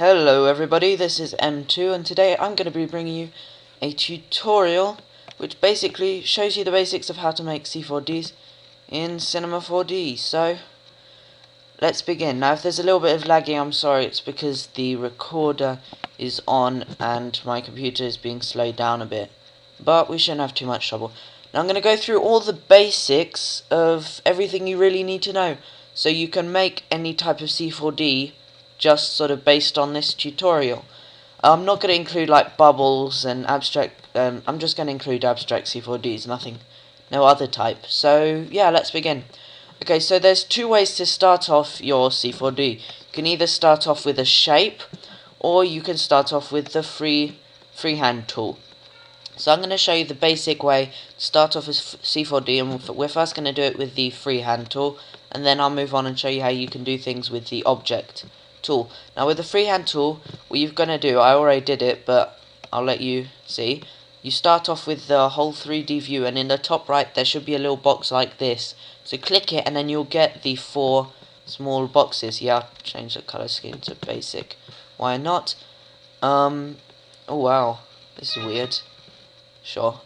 Hello everybody, this is M2 and today I'm going to be bringing you a tutorial which basically shows you the basics of how to make C4Ds in Cinema 4D. So let's begin. Now if there's a little bit of lagging, I'm sorry, it's because the recorder is on and my computer is being slowed down a bit, but we shouldn't have too much trouble. Now I'm going to go through all the basics of everything you really need to know so you can make any type of C4D just sort of based on this tutorial. I'm not going to include like bubbles and abstract, I'm just going to include abstract C4Ds, no other type. So yeah, let's begin. Okay, so there's two ways to start off your C4D. You can either start off with a shape, or you can start off with the freehand tool. So I'm going to show you the basic way to start off as C4D, and we're first going to do it with the freehand tool, and then I'll move on and show you how you can do things with the object tool. Now with the freehand tool, what you're going to do, I already did it, but I'll let you see. You start off with the whole 3D view, and in the top right there should be a little box like this. So click it and then you'll get the 4 small boxes. Yeah, I'll change the color scheme to basic. Why not? Oh wow, this is weird. Sure.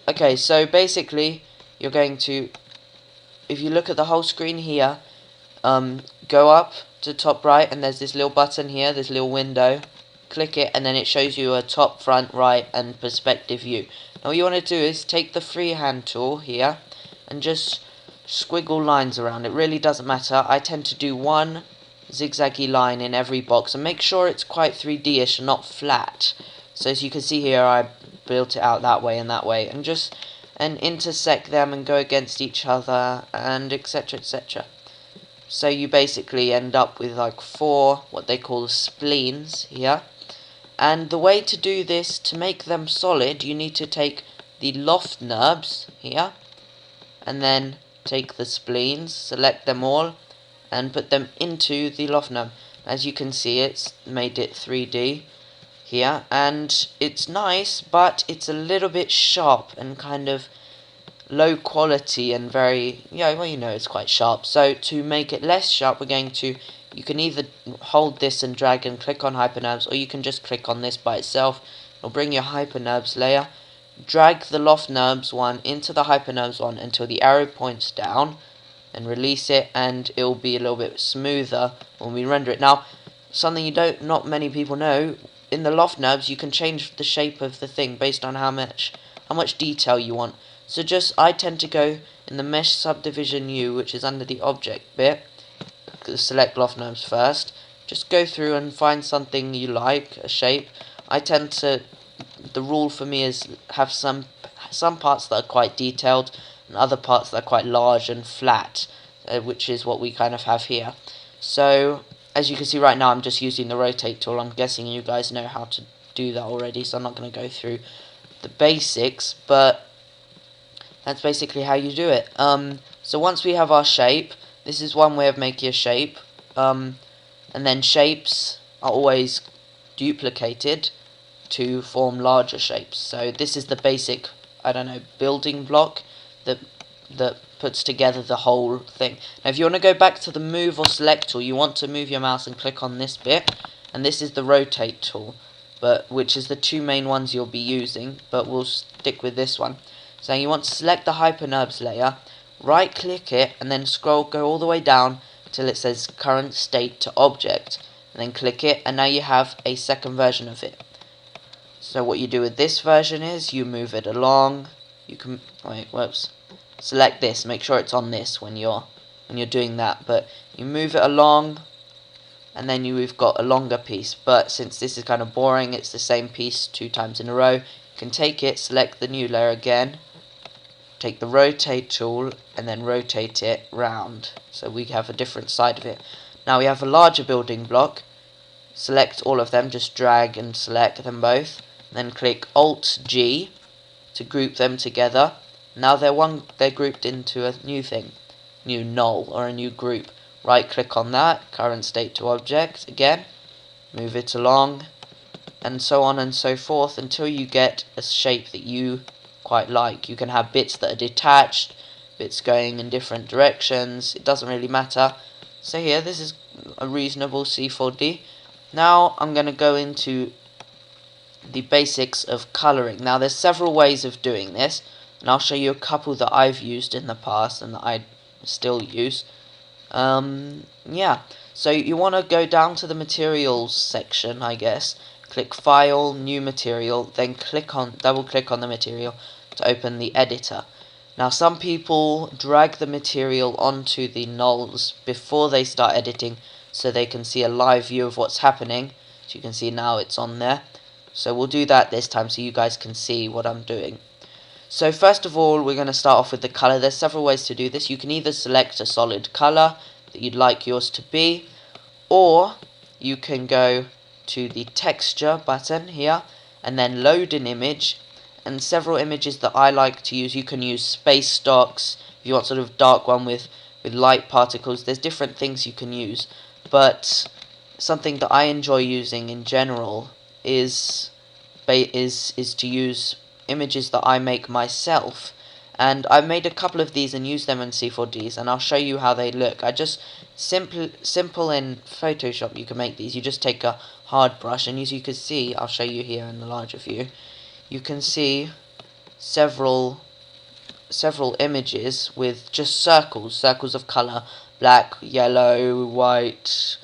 Okay, so basically you're going to, if you look at the whole screen here, go up to top right and there's this little button here, this little window. Click it and then it shows you a top, front, right and perspective view. Now what you want to do is take the freehand tool here and just squiggle lines around. It really doesn't matter. I tend to do one zigzaggy line in every box and make sure it's quite 3D-ish and not flat. So as you can see here, I built it out that way and just intersect them and go against each other and etc, etc. So you basically end up with like 4 what they call spleens here. And the way to do this, to make them solid, you need to take the loft NURBS here and then take the spleens, select them all and put them into the loft NURB. As you can see, it's made it 3D here, and it's nice, but it's a little bit sharp and kind of low quality and very, yeah, well, you know, it's quite sharp. So to make it less sharp, we're going to, you can either hold this and drag and click on HyperNURBS, or you can just click on this by itself. It'll bring your HyperNURBS layer, drag the loft NURBS one into the HyperNURBS one until the arrow points down, and release it, and it'll be a little bit smoother when we render it. Now, something not many people know, in the loft NURBS you can change the shape of the thing based on how much detail you want. So I tend to go in the mesh subdivision U, which is under the object bit, select loft NURBS first, just go through and find something you like, a shape. I tend to, the rule for me is have some parts that are quite detailed and other parts that are quite large and flat, which is what we kind of have here. So as you can see right now, I'm just using the rotate tool. I'm guessing you guys know how to do that already, so I'm not going to go through the basics, but that's basically how you do it. So once we have our shape, this is one way of making a shape, and then shapes are always duplicated to form larger shapes. So this is the basic, I don't know, building block that puts together the whole thing. Now if you want to go back to the move or select tool, you want to move your mouse and click on this bit, and this is the rotate tool, which is the 2 main ones you'll be using, but we'll stick with this one. So you want to select the HyperNURBS layer, right click it, and then go all the way down till it says current state to object, and then click it, and now you have a second version of it. So what you do with this version is you move it along. You can select this, make sure it's on this when you're doing that, but you move it along and then we've got a longer piece. But since this is kind of boring, it's the same piece 2 times in a row, you can take it, select the new layer again, take the rotate tool and then rotate it round so we have a different side of it. Now we have a larger building block. Select all of them, just drag and select them both, then click Alt G to group them together. Now they're grouped into a new thing, new null or a new group. Right click on that, current state to object again, move it along, and so on and so forth until you get a shape that you quite like. You can have bits that are detached, bits going in different directions, it doesn't really matter. So here, this is a reasonable C4D. Now I'm going to go into the basics of colouring. Now there's several ways of doing this, and I'll show you a couple that I've used in the past and that I still use. Yeah, so you want to go down to the materials section, I guess, click File, New Material, then double click on the material to open the editor. Now some people drag the material onto the nulls before they start editing so they can see a live view of what's happening. As you can see now it's on there. So we'll do that this time so you guys can see what I'm doing. So first of all, we're going to start off with the colour. There's several ways to do this. You can either select a solid colour that you'd like yours to be, or you can go to the texture button here and then load an image. And several images that I like to use, you can use space stocks if you want sort of dark one with light particles. There's different things you can use, but something that I enjoy using in general is to use images that I make myself, and I've made a couple of these and used them in C4Ds, and I'll show you how they look. I just simple in Photoshop you can make these. You just take a hard brush, and as you can see, I'll show you here in the larger view, you can see several images with just circles of colour, black, yellow, white,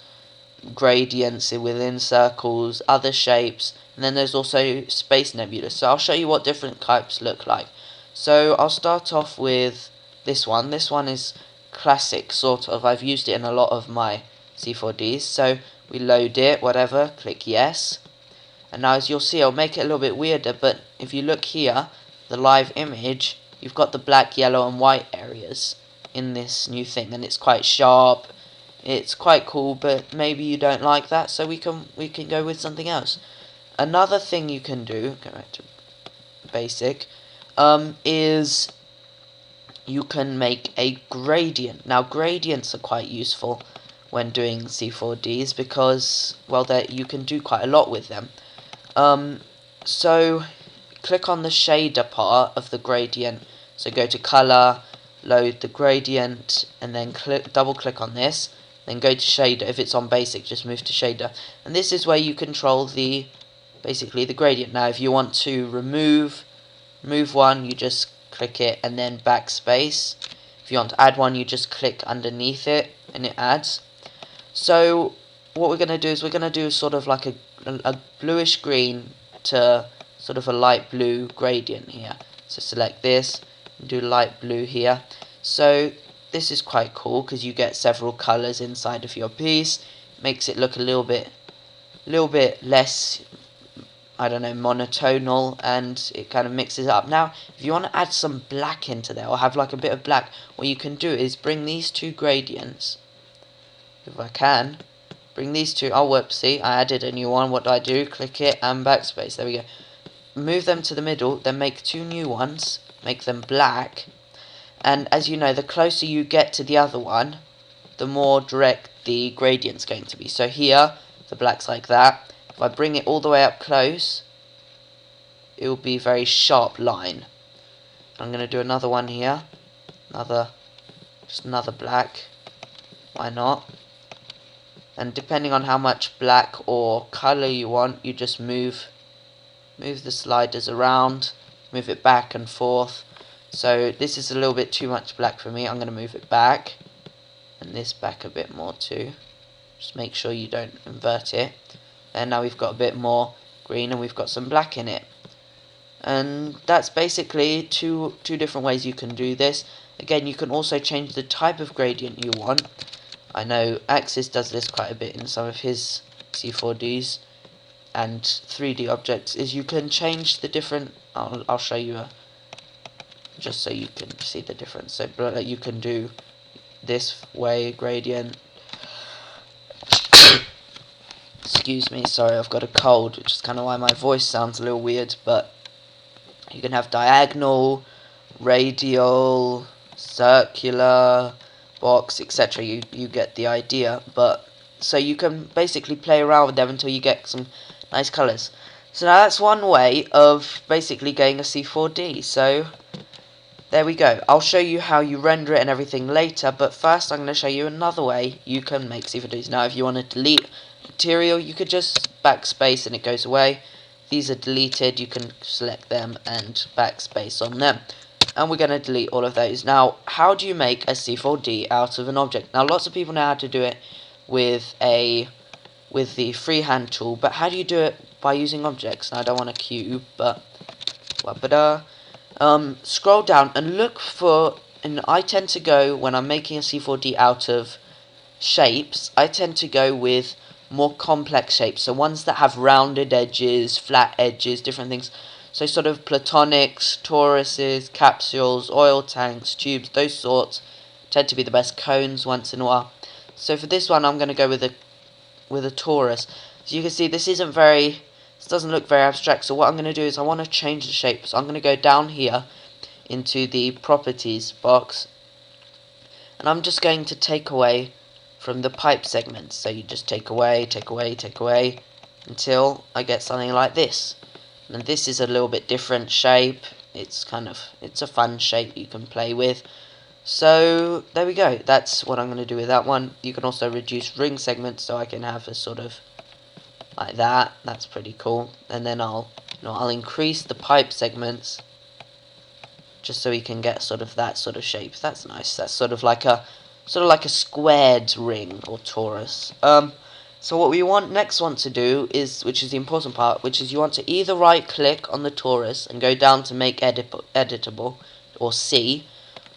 gradients within circles, other shapes, and then there's also space nebula. So I'll show you what different types look like. So I'll start off with this one. This one is classic, sort of. I've used it in a lot of my C4Ds. So we load it, whatever, click yes. And now as you'll see, I'll make it a little bit weirder, but if you look here, the live image, you've got the black, yellow and white areas in this new thing, and it's quite sharp. It's quite cool, but maybe you don't like that, so we can go with something else. Another thing you can do, go back to basic, is you can make a gradient. Now gradients are quite useful when doing C4Ds because, well, you can do quite a lot with them. So click on the shader part of the gradient. So go to color, load the gradient, and then double click on this. Then go to shader. If it's on basic, just move to shader. And this is where you control basically the gradient. Now if you want to remove one, you just click it and then backspace. If you want to add one, you just click underneath it and it adds. So what we're going to do is we're going to do sort of like a bluish green to sort of a light blue gradient here. So select this and do light blue here. So this is quite cool because you get several colours inside of your piece. Makes it look a little bit less, I don't know, monotonal, and it kind of mixes it up. Now, if you want to add some black into there, or have like a bit of black, what you can do is bring these two gradients, if I can, bring these two, oh whoopsie, I added a new one. What do? Click it and backspace, there we go. Move them to the middle, then make two new ones, make them black, and as you know, the closer you get to the other one, the more direct the gradient's going to be. So here, the black's like that. If I bring it all the way up close, it will be a very sharp line. I'm going to do another one here. Just another black. Why not? And depending on how much black or colour you want, you just move the sliders around, move it back and forth. So this is a little bit too much black for me. I'm going to move it back, and this back a bit more too. Just make sure you don't invert it. And now we've got a bit more green and we've got some black in it. And that's basically two different ways you can do this. Again, you can also change the type of gradient you want. I know Axis does this quite a bit in some of his C4Ds and 3D objects, is you can change the different, I'll show you just so you can see the difference. So you can do this way gradient. Excuse me, sorry, I've got a cold, which is kind of why my voice sounds a little weird, but you can have diagonal, radial, circular, box, etc. You get the idea. But so you can basically play around with them until you get some nice colours. So now that's one way of basically getting a C4D. So there we go. I'll show you how you render it and everything later, but first I'm going to show you another way you can make C4Ds. Now if you want to delete material, you could just backspace and it goes away. These are deleted, you can select them and backspace on them. And we're going to delete all of those. Now, how do you make a C4D out of an object? Now, lots of people know how to do it with the freehand tool, but how do you do it by using objects? Now, I don't want a cube, but scroll down and look for, and I tend to go, when I'm making a C4D out of shapes, I tend to go with more complex shapes, so ones that have rounded edges, flat edges, different things. So sort of platonics, toruses, capsules, oil tanks, tubes, those sorts tend to be the best. Cones once in a while. So for this one, I'm going to go with a torus. So you can see this doesn't look very abstract. So what I'm going to do is I want to change the shape. So I'm going to go down here into the properties box, and I'm just going to take away from the pipe segments. So you just take away until I get something like this. And this is a little bit different shape. It's a fun shape you can play with. So there we go. That's what I'm going to do with that one. You can also reduce ring segments, so I can have a sort of like that. That's pretty cool. And then I'll increase the pipe segments just so we can get sort of that sort of shape. That's nice. That's sort of like a squared ring or torus. So what we next want to do is, which is the important part, which is you want to either right click on the torus and go down to make editable, or C,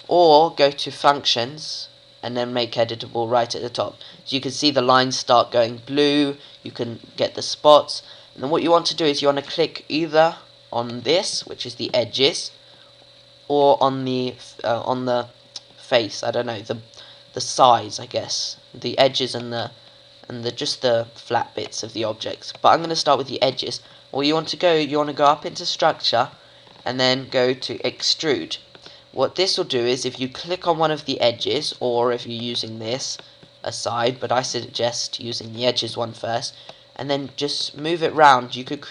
or go to functions and then make editable right at the top. So you can see the lines start going blue, you can get the spots, and then what you want to do is you want to click either on this, which is the edges, or on the face, I don't know, the sides, I guess, the edges and the just the flat bits of the objects. But I'm going to start with the edges. You want to go up into structure and then go to extrude. What this will do is, if you click on one of the edges, or if you're using this aside, but I suggest using the edges one first, and then just move it round. You could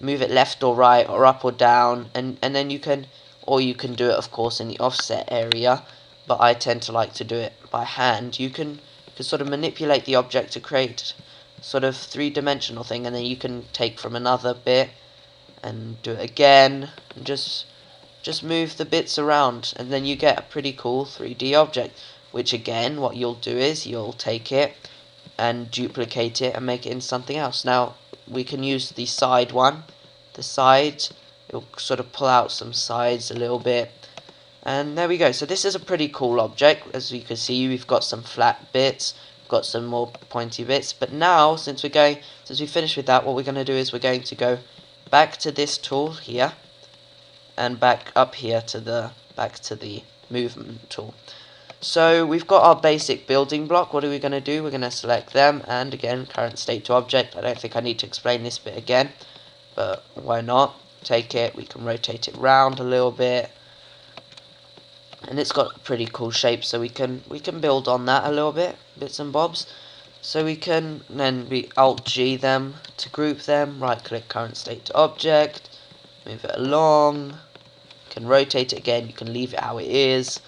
move it left or right or up or down, and then you can do it of course in the offset area, but I tend to like to do it by hand. You can sort of manipulate the object to create sort of three-dimensional thing, and then you can take from another bit and do it again, and just move the bits around, and then you get a pretty cool 3D object, which again, what you'll do is you'll take it and duplicate it and make it into something else. Now we can use the side one. The sides, it'll sort of pull out some sides a little bit, and there we go. So this is a pretty cool object. As you can see, we've got some flat bits, we've got some more pointy bits, but now since we finished with that, what we're going to do is we're going to go back to this tool here and back up here to the movement tool. So we've got our basic building block. What are we going to do? We're going to select them, and again, current state to object. I don't think I need to explain this bit again, but why not? Take it, we can rotate it round a little bit, and it's got a pretty cool shape, so we can build on that a little bit, bits and bobs. So we can then Alt G them to group them, right click current state to object, move it along, you can rotate it again, you can leave it how it is.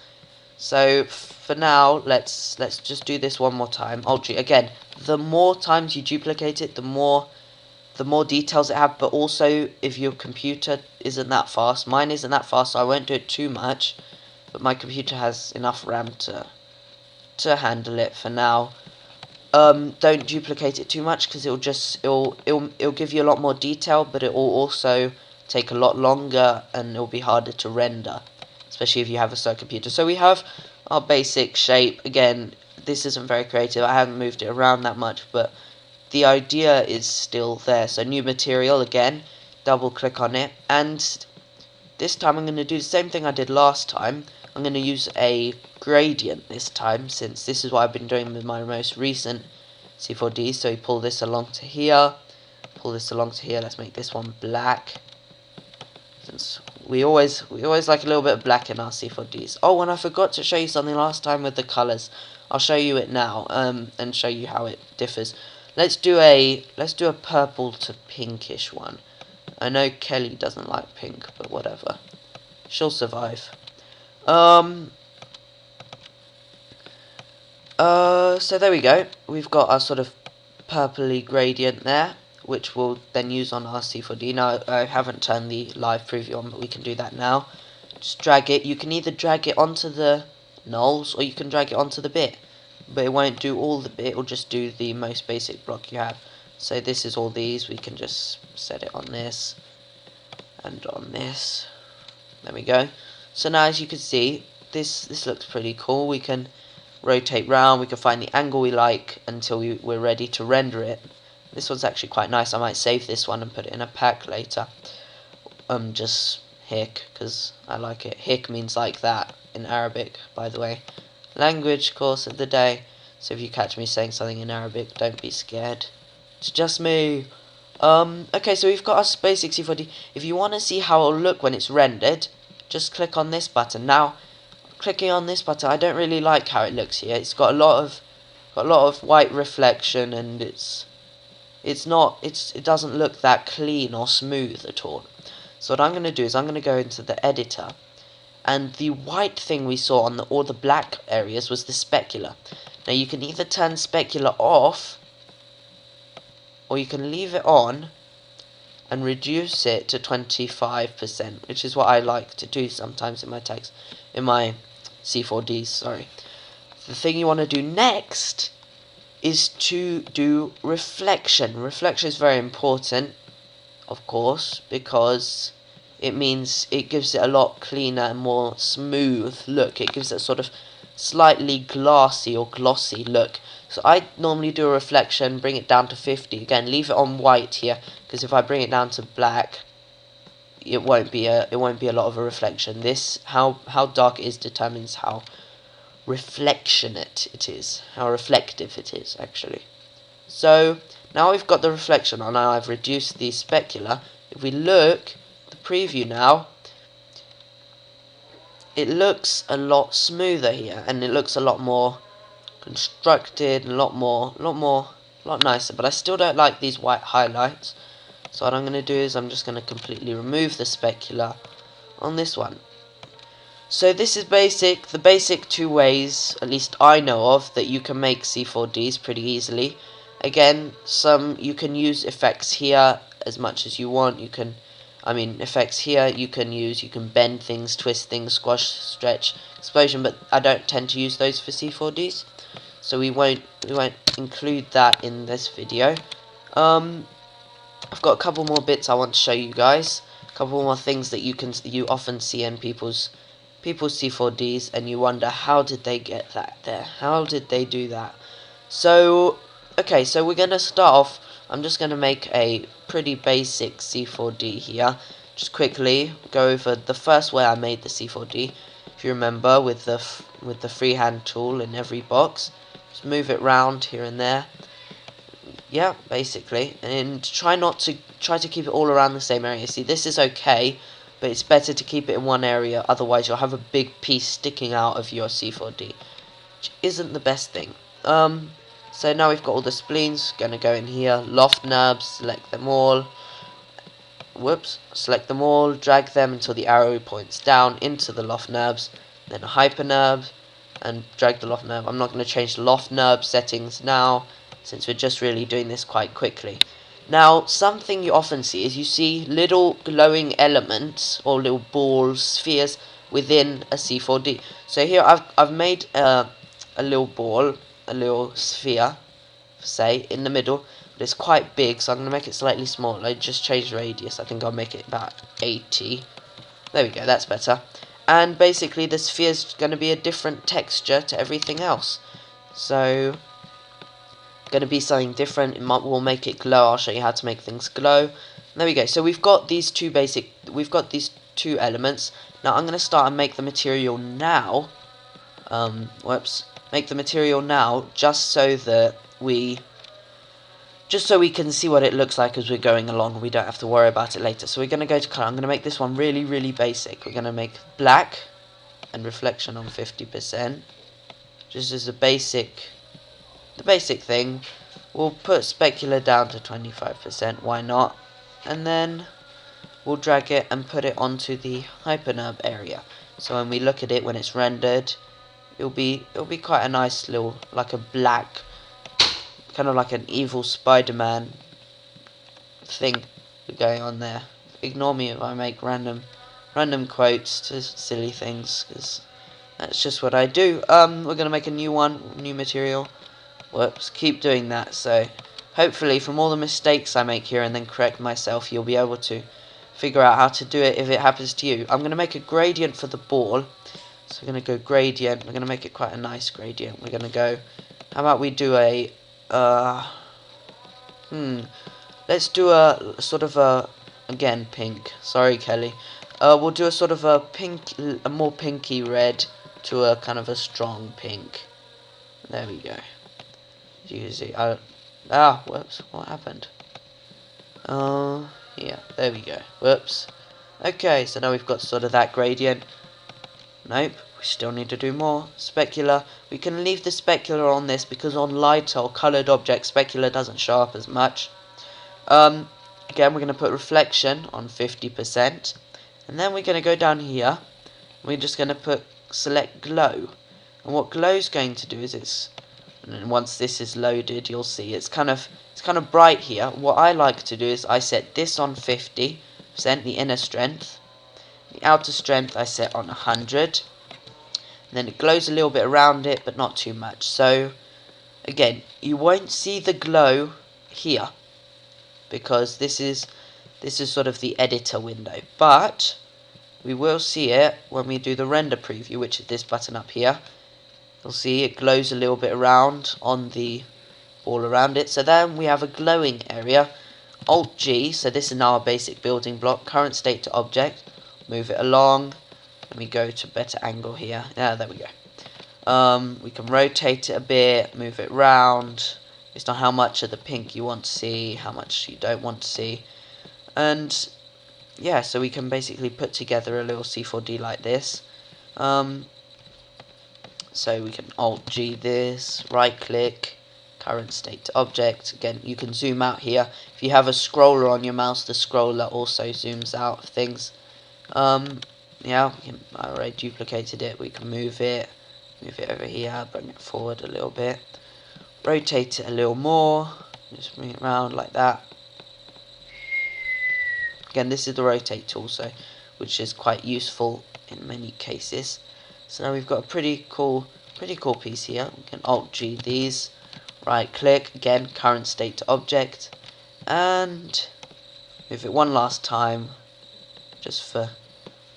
So for now, let's just do this one more time. Alt G again. The more times you duplicate it, the more details it have, but also if your computer isn't that fast, mine isn't that fast, so I won't do it too much, but my computer has enough RAM to handle it for now. Don't duplicate it too much, because it'll give you a lot more detail, but it will also take a lot longer and it'll be harder to render, especially if you have a slow computer. So we have our basic shape. Again, this isn't very creative, I haven't moved it around that much, but the idea is still there. So new material, again, double click on it, and this time I'm going to do the same thing I did last time. I'm going to use a gradient this time, since this is what I've been doing with my most recent C4D. So you pull this along to here, let's make this one black, since we always like a little bit of black in our C4Ds. Oh, and I forgot to show you something last time with the colours. I'll show you it now, and show you how it differs. Let's do a purple to pinkish one. I know Kelly doesn't like pink, but whatever. She'll survive. So there we go. We've got our sort of purpley gradient there, which we'll then use on our C4D. Now, I haven't turned the live preview on, but we can do that now. Just drag it. You can either drag it onto the nulls, or you can drag it onto the bit. But it won't do all the bit, it'll just do the most basic block you have. So this is all these, we can just set it on this, and on this. There we go. So now, as you can see, this looks pretty cool. We can rotate round, we can find the angle we like until we're ready to render it. This one's actually quite nice. I might save this one and put it in a pack later. Just hick, because I like it. Hick means like that in Arabic, by the way. Language course of the day. So if you catch me saying something in Arabic, don't be scared. It's just me. Okay, so we've got our basic C4D. If you want to see how it'll look when it's rendered, just click on this button. Now, clicking on this button, I don't really like how it looks here. It's got a lot of white reflection, and it doesn't look that clean or smooth at all. So what I'm going to do is I'm going to go into the editor, and the white thing we saw on all the black areas was the specular. Now you can either turn specular off, or you can leave it on and reduce it to 25%, which is what I like to do sometimes in my text, in my C4Ds, sorry. The thing you want to do next is to do reflection. Reflection is very important, of course, because it means it gives it a lot cleaner and more smooth look. It gives it a sort of slightly glassy or glossy look. So I normally do a reflection, bring it down to 50. Again, leave it on white here, because if I bring it down to black, it won't be a lot of a reflection. This how dark it is determines how reflectionate it is, how reflective it is actually. So now we've got the reflection on, and I've reduced the specular. If we look at the preview now, it looks a lot smoother here, and it looks a lot more constructed, a lot nicer. But I still don't like these white highlights. So what I'm going to do is I'm just going to completely remove the specular on this one. So this is the basic two ways, at least I know of, that you can make C4Ds pretty easily. Again, you can use effects here as much as you want. Effects here you can bend things, twist things, squash, stretch, explosion, but I don't tend to use those for C4Ds. So we won't include that in this video. I've got a couple more bits I want to show you guys. A couple more things that you often see in people's C4Ds, and you wonder, how did they get that there? How did they do that? So, okay, so we're going to start off. I'm just going to make a pretty basic C4D here. Just quickly go over the first way I made the C4D. If you remember, with the freehand tool in every box, just move it round here and there. Yeah, basically, and try to keep it all around the same area. See, this is okay, but it's better to keep it in one area, otherwise you'll have a big piece sticking out of your C4D, which isn't the best thing. So now we've got all the spleens, going to go in here, loft nubs, select them all, select them all, drag them until the arrow points down into the loft nubs, then a hyper nub, and drag the loft nub. I'm not going to change the loft nub settings now, since we're just really doing this quite quickly. Now, something you often see is you see little glowing elements, or little balls, spheres, within a C4D. So here I've made a little ball, a little sphere, say, in the middle, but it's quite big, so I'm going to make it slightly smaller. I just change radius. I think I'll make it about 80. There we go, that's better. And basically the sphere is going to be a different texture to everything else. So, going to be something different. We'll make it glow. I'll show you how to make things glow. There we go. So we've got these two elements. Now I'm going to start and make the material now. Make the material now, just so we can see what it looks like as we're going along. We don't have to worry about it later. So we're going to go to color. I'm going to make this one really, really basic. We're going to make black and reflection on 50%, just as the basic thing. We'll put specular down to 25%, why not? And then we'll drag it and put it onto the hypernub area. So when we look at it, when it's rendered, it'll be quite a nice little, like a black kind of like an evil Spider-Man thing going on there. Ignore me if I make random quotes to silly things, because that's just what I do. We're gonna make a new one, new material. Whoops, keep doing that. So hopefully from all the mistakes I make here and then correct myself, you'll be able to figure out how to do it if it happens to you. I'm gonna make a gradient for the ball. So we're gonna go gradient. We're gonna make it quite a nice gradient. We're gonna go. How about we do a let's do a sort of a, again, pink. Sorry, Kelly. We'll do a sort of a pink, a more pinky red to a kind of a strong pink. There we go. You see, whoops, what happened? Yeah, there we go. Whoops. Okay, so now we've got sort of that gradient. Nope, we still need to do more. Specular. We can leave the specular on this because on lighter or coloured objects, specular doesn't show up as much. Again, we're going to put reflection on 50%. And then we're going to go down here. We're just going to select glow. And what glow is going to do is and once this is loaded, you'll see it's kind of bright here. What I like to do is I set this on 50%, the inner strength. The outer strength I set on 100. And then it glows a little bit around it, but not too much. So again, you won't see the glow here, because this is sort of the editor window, but we will see it when we do the render preview, which is this button up here. You'll see it glows a little bit around on the ball around it. So then we have a glowing area. Alt G, so this is now our basic building block. Current state to object. Move it along. Let me go to better angle here. Yeah, there we go. We can rotate it a bit, move it round, based on how much of the pink you want to see, how much you don't want to see. And yeah, so we can basically put together a little C4D like this. So we can Alt G this, right click, current state to object. Again, you can zoom out here. If you have a scroller on your mouse, the scroller also zooms out things. Yeah, I already duplicated it. We can move it over here, bring it forward a little bit, rotate it a little more, just bring it around like that. Again, this is the rotate tool, which is quite useful in many cases. So now we've got a pretty cool piece here. We can Alt G these, right click, again current state to object, and move it one last time, just for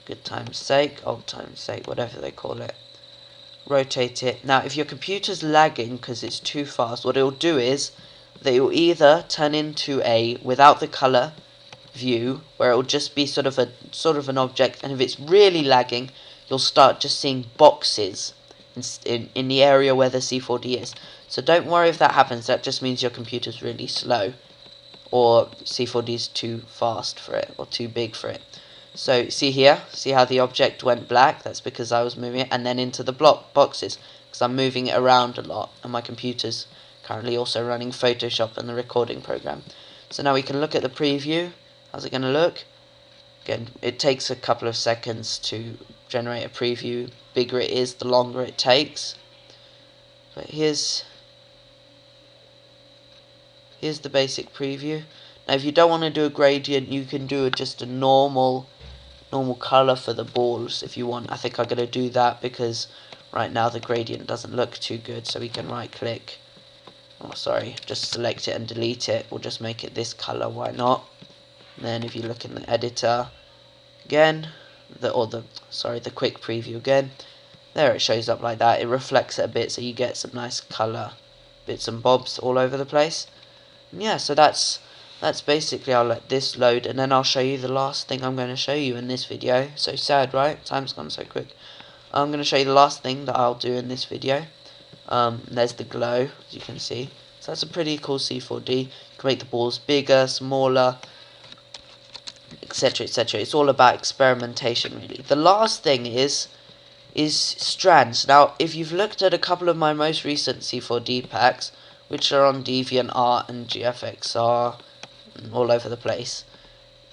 good time's sake, old time's sake, whatever they call it. Rotate it. Now if your computer's lagging because it's too fast, what it'll do is that it will either turn into a without the colour view, where it will just be sort of an object, and if it's really lagging, you'll start just seeing boxes in the area where the C4D is. So don't worry if that happens. That just means your computer's really slow, or C4D is too fast for it, or too big for it. So see here, see how the object went black? That's because I was moving it, and then into the boxes, because I'm moving it around a lot, and my computer's currently also running Photoshop and the recording program. So now we can look at the preview. How's it going to look? Again, it takes a couple of seconds to generate a preview. Bigger it is, the longer it takes. But here's the basic preview. Now if you don't want to do a gradient, you can do just a normal colour for the balls if you want. I think I'm going to do that because right now the gradient doesn't look too good, so we can right click, just select it and delete it. We'll just make it this colour, why not? And then if you look in the editor again, the quick preview again, there it shows up like that. It reflects it a bit, so you get some nice colour bits and bobs all over the place. And yeah, so that's basically, I'll let this load, and then I'll show you the last thing I'm going to show you in this video. So sad, right? Time's gone so quick. I'm going to show you the last thing that I'll do in this video. There's the glow, as you can see. So that's a pretty cool C4D. You can make the balls bigger, smaller, etc, etc. It's all about experimentation, really. The last thing is strands. Now, if you've looked at a couple of my most recent C4D packs, which are on DeviantArt and GFXR, all over the place,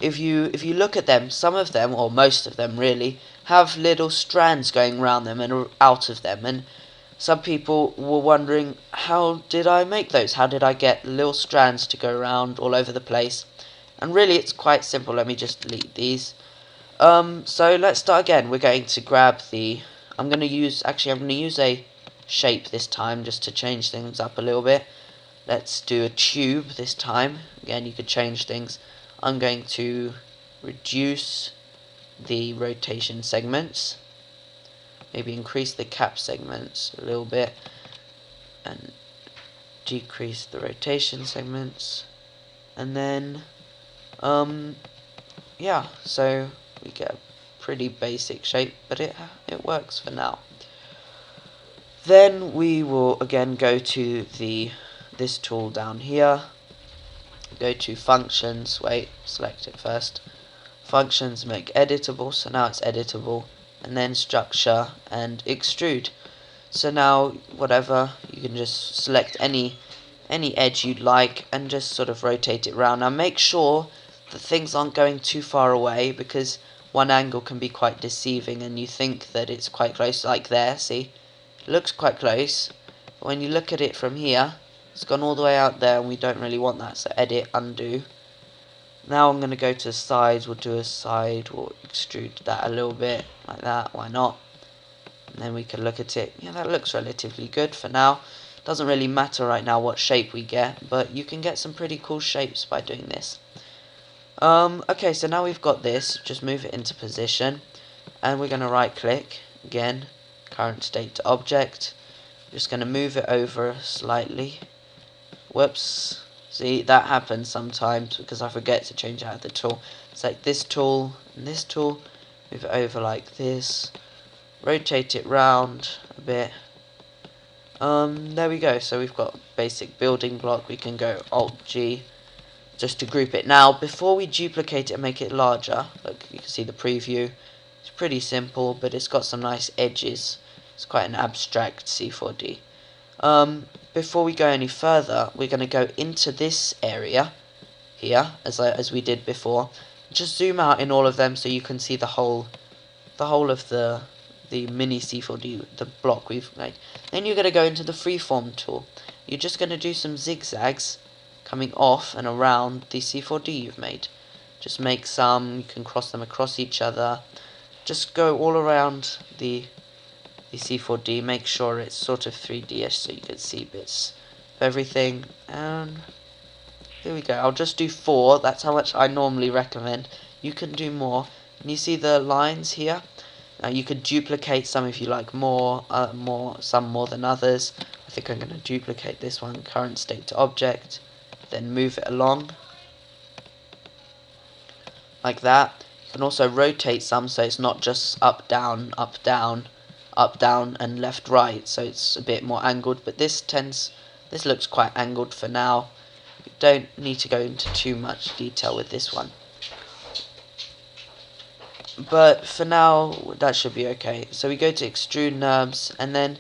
if you look at them, some of them, or most of them really, have little strands going around them and out of them, and some people were wondering, how did I make those? How did I get little strands to go around all over the place? And really it's quite simple. Let me just delete these. So let's start again. We're going to grab the, I'm going to use a shape this time just to change things up a little bit. Let's do a tube this time. Again, you could change things. I'm going to reduce the rotation segments, maybe increase the cap segments a little bit, and decrease the rotation segments, and then yeah, so we get a pretty basic shape, but it works for now. Then we will again go to this tool down here, go to functions, select it first, functions, make editable, so now it's editable, and then structure and extrude. So now whatever, you can just select any edge you'd like and just sort of rotate it around. Now make sure that things aren't going too far away, because one angle can be quite deceiving and you think that it's quite close, like there, see? It looks quite close, but when you look at it from here, it's gone all the way out there and we don't really want that, so edit, undo. Now I'm going to go to the sides, we'll do a side, we'll extrude that a little bit, like that, why not? And then we can look at it, yeah, that looks relatively good for now. Doesn't really matter right now what shape we get, but you can get some pretty cool shapes by doing this. Okay, so now we've got this, just move it into position, and we're going to right click, again, current state to object, just going to move it over slightly, whoops, see, that happens sometimes because I forget to change out the tool. Select this tool and this tool, move it over like this, rotate it round a bit. There we go, so we've got basic building block. We can go Alt G just to group it. Now before we duplicate it and make it larger, look, you can see the preview, it's pretty simple, but it's got some nice edges. It's quite an abstract C4D. Before we go any further, we're going to go into this area here, as we did before. Just zoom out in all of them so you can see the whole of the mini C4D, the block we've made. Then you're going to go into the freeform tool. You're just going to do some zigzags coming off and around the C4D you've made. Just make some, you can cross them across each other. Just go all around the C4D, make sure it's sort of 3D-ish so you can see bits of everything. And here we go. I'll just do 4, that's how much I normally recommend. You can do more. And you see the lines here? Now you could duplicate some if you like some more than others. I think I'm going to duplicate this one, current state to object, then move it along like that. You can also rotate some so it's not just up, down, up, down, up, down, and left, right, so it's a bit more angled, but this looks quite angled for now. You don't need to go into too much detail with this one. But for now, that should be okay. So we go to extrude NURBS, and then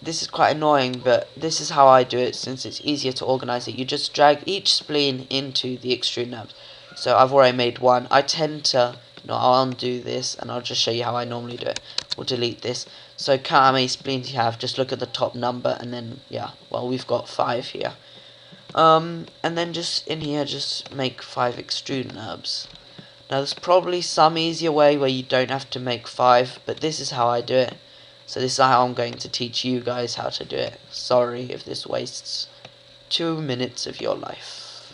this is quite annoying, but this is how I do it since it's easier to organize it. You just drag each spleen into the extrude NURBS. So I've already made one. I tend to, I'll undo this and I'll just show you how I normally do it. We'll delete this. So count how many spleens you have, just look at the top number, and then, yeah, well, we've got 5 here. And then just in here, just make 5 extrude NURBS. Now there's probably some easier way where you don't have to make 5, but this is how I do it. So this is how I'm going to teach you guys how to do it. Sorry if this wastes 2 minutes of your life.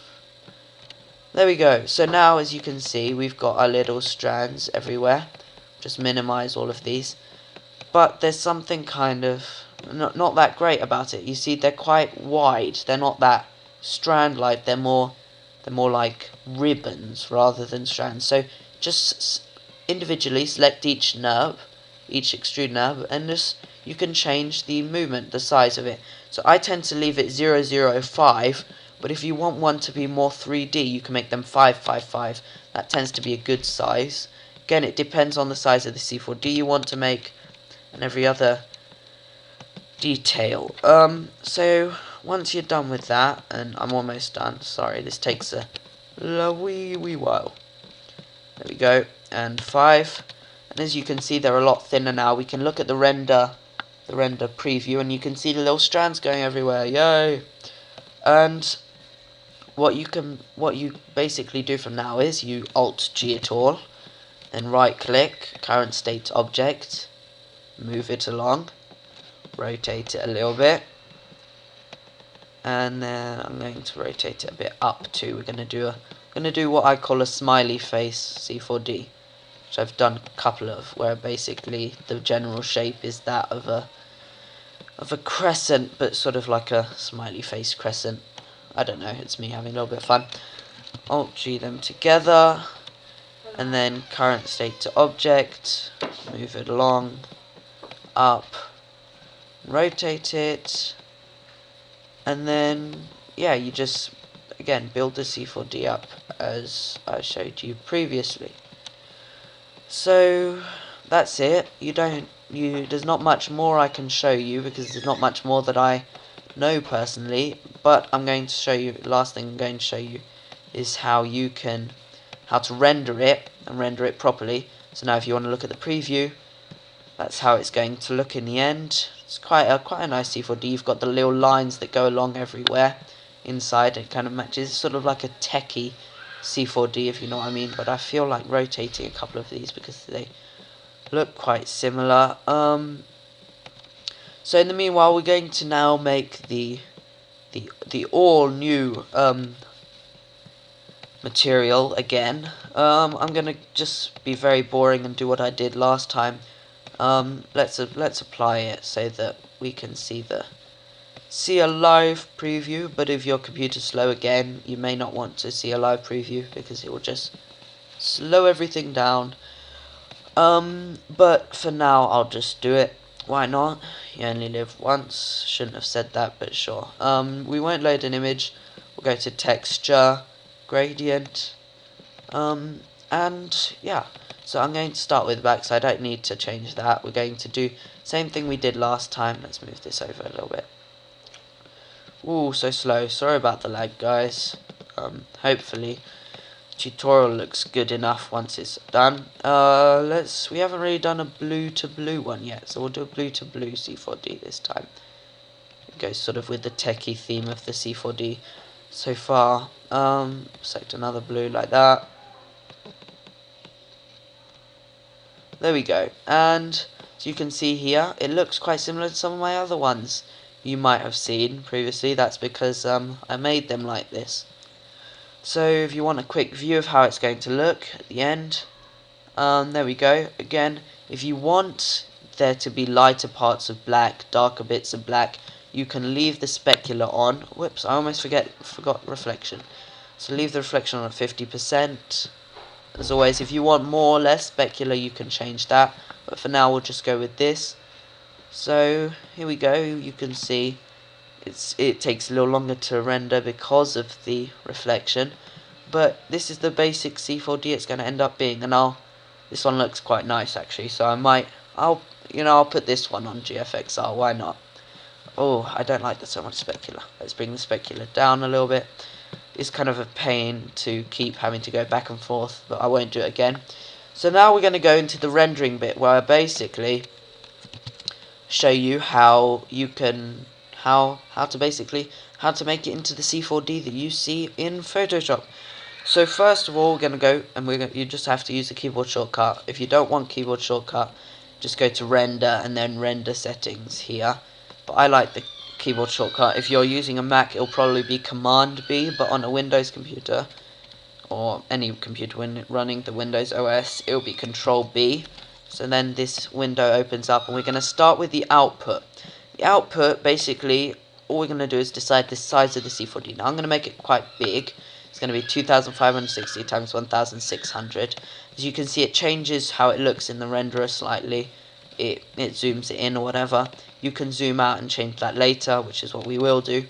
There we go. So now, as you can see, we've got our little strands everywhere. Just minimize all of these. But there's something kind of not that great about it. You see, they're quite wide. They're not that strand-like. They're more like ribbons rather than strands. So just individually select each NURB, each extrude NURB, and just you can change the movement, the size of it. So I tend to leave it 005, but if you want one to be more 3D, you can make them 555. That tends to be a good size. Again, it depends on the size of the C4D you want to make and every other detail. So once you're done with that, and I'm almost done, sorry, this takes a wee while. There we go, and 5. And as you can see, they're a lot thinner now. We can look at the render render preview, and you can see the little strands going everywhere. Yay! And what you basically do from now is you Alt G it all, then right click, current state object, move it along, rotate it a little bit, and then I'm going to rotate it a bit up too. We're gonna do what I call a smiley face C4D, which I've done a couple of, where basically the general shape is that of a crescent, but sort of like a smiley face crescent. I don't know, it's me having a little bit of fun. Alt G them together, and then current state to object, move it along, up, rotate it, and then yeah, you just again build the C4D up as I showed you previously. So that's it. There's not much more I can show you, because there's not much more that I know personally, but I'm going to show you, last thing I'm going to show you is how to render it, and render it properly. So now if you want to look at the preview, that's how it's going to look in the end. It's quite a nice C4D. You've got the little lines that go along everywhere inside. It kind of matches, sort of like a techie C4D, if you know what I mean, but I feel like rotating a couple of these because they look quite similar. So in the meanwhile, we're going to now make the all new material again. I'm gonna just be very boring and do what I did last time. Let's apply it so that we can see a live preview, but if your computer's slow again, you may not want to see a live preview because it will just slow everything down. But for now, I'll just do it. Why not? You only live once. Shouldn't have said that, but sure. We won't load an image. We'll go to texture, gradient, and yeah. So I'm going to start with back, so I don't need to change that. We're going to do same thing we did last time. Let's move this over a little bit. Ooh, so slow. Sorry about the lag, guys. Hopefully tutorial looks good enough once it's done. We haven't really done a blue to blue one yet, so we'll do a blue to blue C4D this time. It goes sort of with the techie theme of the C4D so far. Select another blue like that. There we go. And so you can see here, it looks quite similar to some of my other ones you might have seen previously. That's because I made them like this. So if you want a quick view of how it's going to look at the end, there we go. Again, if you want there to be lighter parts of black, darker bits of black, you can leave the specular on. Whoops, I almost forgot reflection. So leave the reflection on at 50%. As always, if you want more or less specular, you can change that. But for now, we'll just go with this. So here we go. You can see it takes a little longer to render because of the reflection, but this is the basic C4D it's going to end up being. And this one looks quite nice actually, so I'll put this one on GFXR. Why not? Oh, I don't like that so much specular. Let's bring the specular down a little bit. It's kind of a pain to keep having to go back and forth, but I won't do it again. So now we're going to go into the rendering bit, where I basically show you how you can how to make it into the C4D that you see in Photoshop. So first of all, we're going to go, and you just have to use the keyboard shortcut. If you don't want keyboard shortcut, just go to render and then render settings here. But I like the keyboard shortcut. If you're using a Mac, it'll probably be Command B, but on a Windows computer or any computer when running the Windows OS, it'll be Control B. So then this window opens up, and we're going to start with the output. The output, basically, all we're going to do is decide the size of the C4D. Now I'm going to make it quite big. It's going to be 2560 times 1600. As you can see, it changes how it looks in the renderer slightly. It zooms it in or whatever. You can zoom out and change that later, which is what we will do.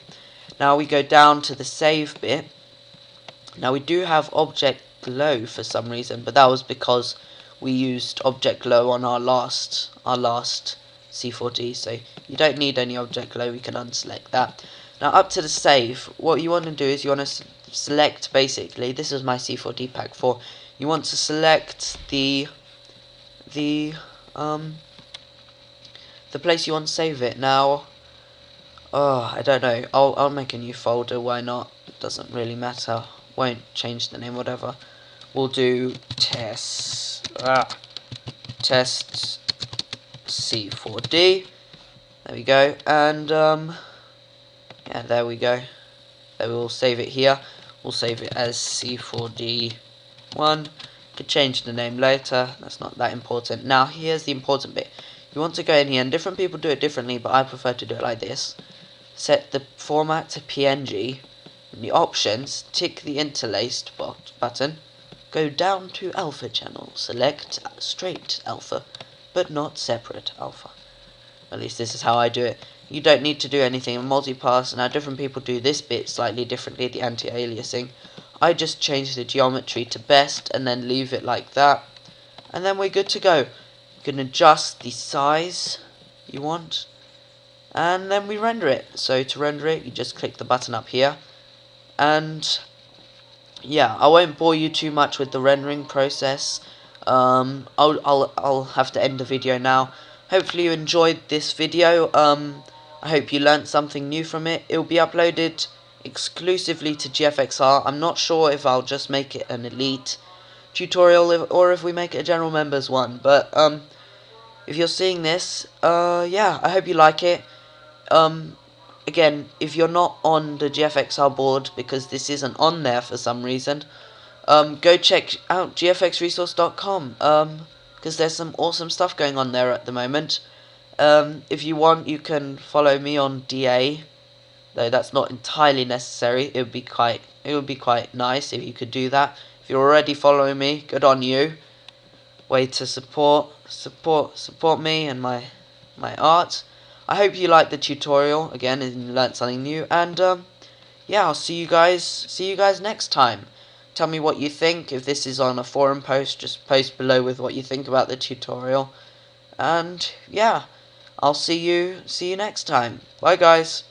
Now we go down to the save bit. Now we do have object glow for some reason, but that was because we used object glow on our last C4D, so you don't need any object glow. We can unselect that. Now up to the save, what you want to do is you want to select, basically, this is my C4D pack 4. You want to select the the place you want to save it. Now, oh, I don't know. I'll make a new folder. Why not? It doesn't really matter. Won't change the name. Whatever. We'll do test C4D. There we go. And yeah, there we go. Then we'll save it here. We'll save it as C4D1. Could change the name later. That's not that important. Now here's the important bit. You want to go in here, and different people do it differently, but I prefer to do it like this. Set the format to PNG. In the options, tick the interlaced button. Go down to alpha channel. Select straight alpha, but not separate alpha. At least this is how I do it. You don't need to do anything in multipass. Now different people do this bit slightly differently, the anti-aliasing. I just change the geometry to best and then leave it like that. And then we're good to go. You can adjust the size you want. And then we render it. So to render it, you just click the button up here. And yeah, I won't bore you too much with the rendering process. I'll have to end the video now. Hopefully you enjoyed this video. I hope you learnt something new from it. It will be uploaded exclusively to GFXR. I'm not sure if I'll just make it an elite tutorial or if we make it a general members one. But if you're seeing this, yeah, I hope you like it. Again, if you're not on the GFXR board because this isn't on there for some reason, go check out gfxresource.com because there's some awesome stuff going on there at the moment. If you want, you can follow me on DA, though that's not entirely necessary. It would be quite nice if you could do that. If you're already following me, good on you. Way to support me and my art. I hope you liked the tutorial again and learnt something new. And yeah, I'll see you guys next time. Tell me what you think. If this is on a forum post, just post below with what you think about the tutorial. And yeah, I'll see you next time. Bye guys.